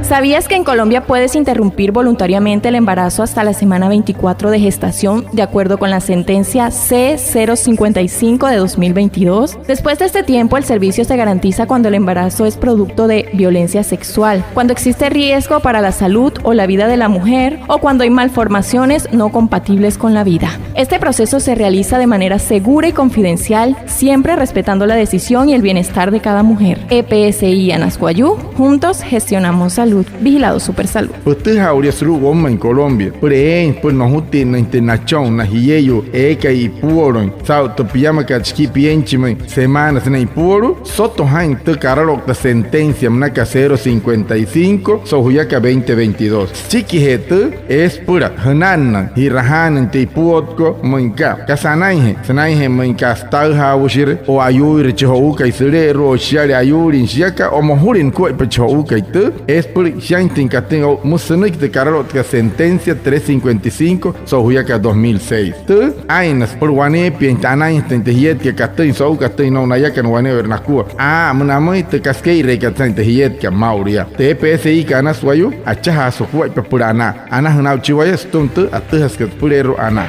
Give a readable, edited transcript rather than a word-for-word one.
¿Sabías que en Colombia puedes interrumpir voluntariamente el embarazo hasta la semana 24 de gestación, de acuerdo con la sentencia C-055 de 2022? Después de este tiempo, el servicio se garantiza cuando el embarazo es producto de violencia sexual, cuando existe riesgo para la salud o la vida de la mujer, o cuando hay malformaciones no compatibles con la vida. Este proceso se realiza de manera segura y confidencial, siempre respetando la decisión y el bienestar de cada mujer. EPSI Anascoayú, juntos gestionamos salud. Vigilado Supersalud. Usted habría sido en Colombia. Por ejemplo, nos útil la internación, na hiyeyo, eka y puro. Sao to pijama kachki pienchime semanas na puro. Soto hain te caralo la sentencia mnaka 055, sohuyaka 2022. Chiki hete es pura hanana y rahanan te puotko manka. Kasanaije, sanaije manka stal hawshire o ayuri chouka y serero o shari ayuri shiaka o mohurin ko pechouka y te es Shantin Catengo Musanik de Carolot sentencia 355 Sohuyaka 2006. Tu Ainas por Wane Pientana Tentehiet que Catin Sou Catin no Nayaka no Wane Vernacua. Munamoi te Casquei Recatan Tehiet que Mauria. TPSI Canas Wayu, Achaha Sohuay Purana. Ana Hunauchiwaya Stuntu, Atujas que Purero Ana.